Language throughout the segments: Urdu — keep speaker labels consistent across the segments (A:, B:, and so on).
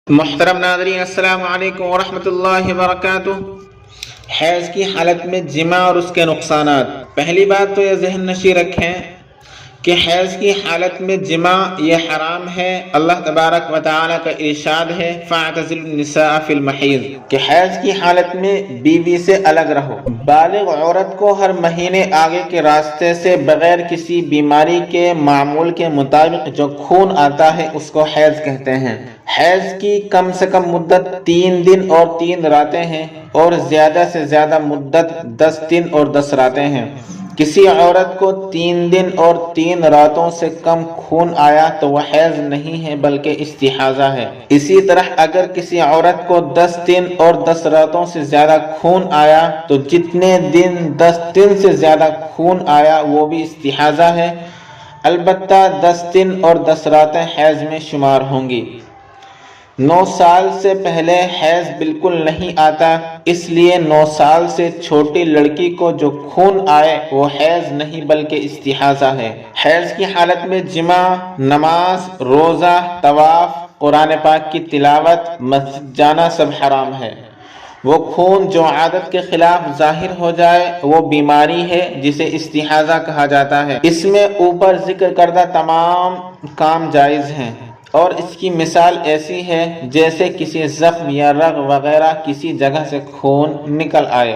A: محترم ناظرین، السلام علیکم ورحمۃ اللہ وبرکاتہ۔ حیض کی حالت میں جماع اور اس کے نقصانات۔ پہلی بات تو یہ ذہن نشی رکھیں کہ حیض کی حالت میں جماع یہ حرام ہے۔ اللہ تبارک و تعالیٰ کا ارشاد ہے فَاعْتَزِلُوا النِّسَاءَ فِي الْمَحِيضِ کہ حیض کی حالت میں بیوی سے الگ رہو۔ بالغ عورت کو ہر مہینے آگے کے راستے سے بغیر کسی بیماری کے معمول کے مطابق جو خون آتا ہے اس کو حیض کہتے ہیں۔ حیض کی کم سے کم مدت 3 دن اور 3 راتیں ہیں اور زیادہ سے زیادہ مدت 10 دن اور 10 راتیں ہیں۔ کسی عورت کو 3 دن اور 3 راتوں سے کم خون آیا تو وہ حیض نہیں ہے بلکہ استحاضہ ہے۔ اسی طرح اگر کسی عورت کو 10 دن اور 10 راتوں سے زیادہ خون آیا تو جتنے دن 10 دن سے زیادہ خون آیا وہ بھی استحاضہ ہے، البتہ 10 دن اور 10 راتیں حیض میں شمار ہوں گی۔ 9 سال سے پہلے حیض بالکل نہیں آتا، اس لیے 9 سال سے چھوٹی لڑکی کو جو خون آئے وہ حیض نہیں بلکہ استحاضہ ہے۔ حیض کی حالت میں جماع، نماز، روزہ، طواف، قرآن پاک کی تلاوت، مسجد جانا سب حرام ہے۔ وہ خون جو عادت کے خلاف ظاہر ہو جائے وہ بیماری ہے جسے استحاضہ کہا جاتا ہے۔ اس میں اوپر ذکر کردہ تمام کام جائز ہیں اور اس کی مثال ایسی ہے جیسے کسی زخم یا رگ وغیرہ کسی جگہ سے خون نکل آئے۔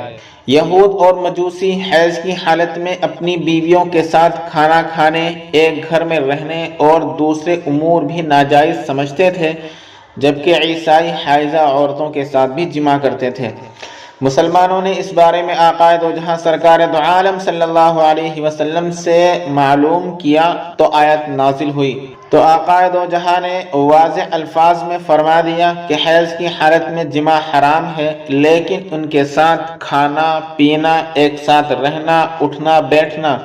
A: یہود اور مجوسی حیض کی حالت میں اپنی بیویوں کے ساتھ کھانا کھانے، ایک گھر میں رہنے اور دوسرے امور بھی ناجائز سمجھتے تھے، جبکہ عیسائی حائضہ عورتوں کے ساتھ بھی جماع کرتے تھے۔ مسلمانوں نے اس بارے میں آقائے دو جہاں سرکار دو عالم صلی اللہ علیہ وسلم سے معلوم کیا تو آیت نازل ہوئی، تو آقائے دو جہاں نے واضح الفاظ میں فرما دیا کہ حیض کی حالت میں جماع حرام ہے، لیکن ان کے ساتھ کھانا پینا، ایک ساتھ رہنا، اٹھنا بیٹھنا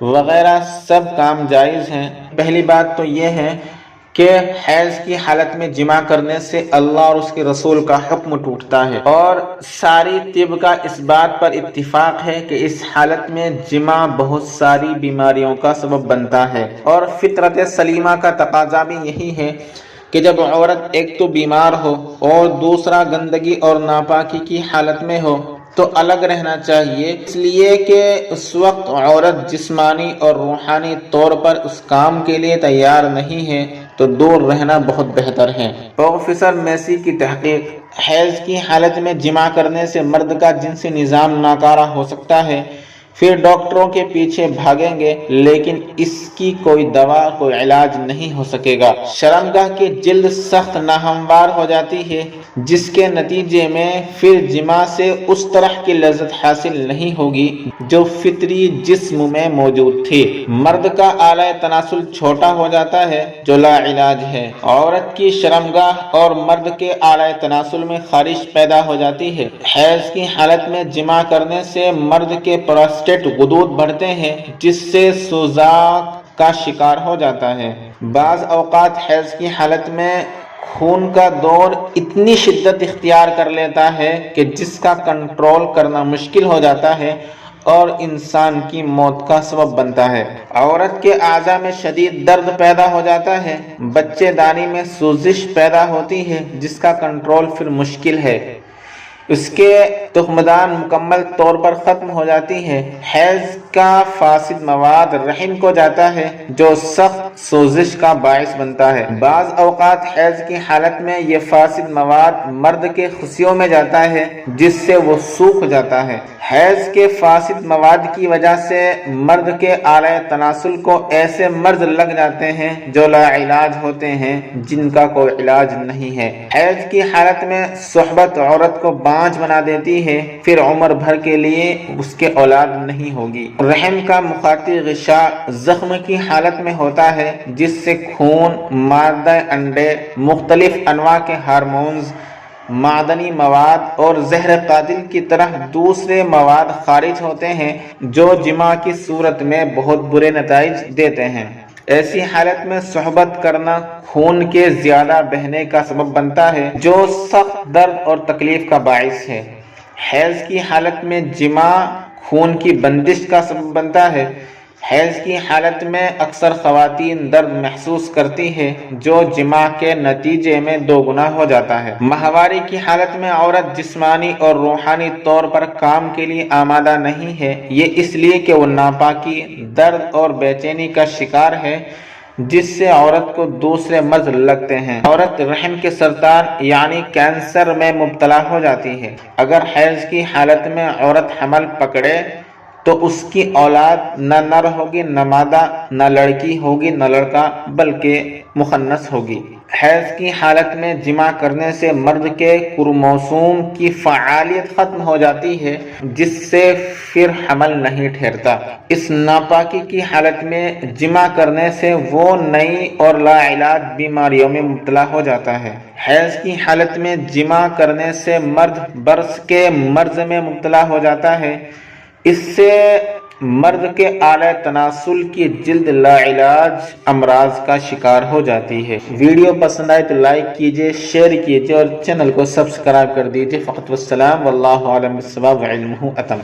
A: وغیرہ سب کام جائز ہیں۔ پہلی بات تو یہ ہے کہ حیض کی حالت میں جماع کرنے سے اللہ اور اس کے رسول کا حکم ٹوٹتا ہے، اور ساری طب کا اس بات پر اتفاق ہے کہ اس حالت میں جماع بہت ساری بیماریوں کا سبب بنتا ہے، اور فطرت سلیمہ کا تقاضا بھی یہی ہے کہ جب عورت ایک تو بیمار ہو اور دوسرا گندگی اور ناپاکی کی حالت میں ہو تو الگ رہنا چاہیے، اس لیے کہ اس وقت عورت جسمانی اور روحانی طور پر اس کام کے لیے تیار نہیں ہے، تو دور رہنا بہت بہتر ہے۔ پروفیسر میسی کی تحقیق: حیض کی حالت میں جماع کرنے سے مرد کا جنسی نظام ناکارہ ہو سکتا ہے، پھر ڈاکٹروں کے پیچھے بھاگیں گے لیکن اس کی کوئی دوا، کوئی علاج نہیں ہو سکے گا۔ شرمگاہ کی جلد سخت ناہموار ہو جاتی ہے جس کے نتیجے میں پھر جماع سے اس طرح کی لذت حاصل نہیں ہوگی جو فطری جسم میں موجود تھی۔ مرد کا آلہ تناسل چھوٹا ہو جاتا ہے جو لا علاج ہے۔ عورت کی شرمگاہ اور مرد کے آلہ تناسل میں خارش پیدا ہو جاتی ہے۔ حیض کی حالت میں جماع کرنے سے مرد کے پراسٹیٹ غدود بڑھتے ہیں جس سے سوزاک کا شکار ہو جاتا ہے۔ بعض اوقات حیض کی حالت میں خون کا دور اتنی شدت اختیار کر لیتا ہے کہ جس کا کنٹرول کرنا مشکل ہو جاتا ہے اور انسان کی موت کا سبب بنتا ہے۔ عورت کے اعضاء میں شدید درد پیدا ہو جاتا ہے، بچے دانی میں سوزش پیدا ہوتی ہے جس کا کنٹرول پھر مشکل ہے، اس کے تخمدان مکمل طور پر ختم ہو جاتی ہے۔ حیض کا فاسد مواد رحم کو جاتا ہے جو سخت سوزش کا باعث بنتا ہے۔ بعض اوقات حیض کی حالت میں یہ فاسد مواد مرد کے خصیوں میں جاتا ہے جس سے وہ سوکھ جاتا ہے۔ حیض کے فاسد مواد کی وجہ سے مرد کے آلہ تناسل کو ایسے مرض لگ جاتے ہیں جو لا علاج ہوتے ہیں، جن کا کوئی علاج نہیں ہے۔ حیض کی حالت میں صحبت عورت کو بانجھ بنا دیتی ہے، پھر عمر بھر کے لیے اس کے اولاد نہیں ہوگی۔ رحم کا مخاطی غشاء زخم کی حالت میں ہوتا ہے جس سے خون، مادہ انڈے، مختلف انواع کے ہارمونز، معدنی مواد اور زہر قاتل کی طرح دوسرے مواد خارج ہوتے ہیں جو جماع کی صورت میں بہت برے نتائج دیتے ہیں۔ ایسی حالت میں صحبت کرنا خون کے زیادہ بہنے کا سبب بنتا ہے جو سخت درد اور تکلیف کا باعث ہے۔ حیض کی حالت میں جماع خون کی بندش کا سبب بنتا ہے۔ حیض کی حالت میں اکثر خواتین درد محسوس کرتی ہے جو جماع کے نتیجے میں دوگنا ہو جاتا ہے۔ ماہواری کی حالت میں عورت جسمانی اور روحانی طور پر کام کے لیے آمادہ نہیں ہے، یہ اس لیے کہ وہ ناپاکی، درد اور بے چینی کا شکار ہے جس سے عورت کو دوسرے مرض لگتے ہیں۔ عورت رحم کے سرطان یعنی کینسر میں مبتلا ہو جاتی ہے۔ اگر حیض کی حالت میں عورت حمل پکڑے تو اس کی اولاد نہ نر ہوگی نہ مادہ، نہ لڑکی ہوگی نہ لڑکا بلکہ مخنث ہوگی۔ حیض کی حالت میں جماع کرنے سے مرد کے کروموسوم کی فعالیت ختم ہو جاتی ہے جس سے پھر حمل نہیں ٹھہرتا۔ اس ناپاکی کی حالت میں جماع کرنے سے وہ نئی اور لا علاج بیماریوں میں مبتلا ہو جاتا ہے۔ حیض کی حالت میں جماع کرنے سے مرد برص کے مرض میں مبتلا ہو جاتا ہے، اس سے مرد کے اعلی تناسل کی جلد لا علاج امراض کا شکار ہو جاتی ہے۔ ویڈیو پسند آئے تو لائک کیجئے، شیئر کیجئے اور چینل کو سبسکرائب کر دیجئے۔ فقط والسلام واللہ اعلم بالصواب وعلمہ اتم۔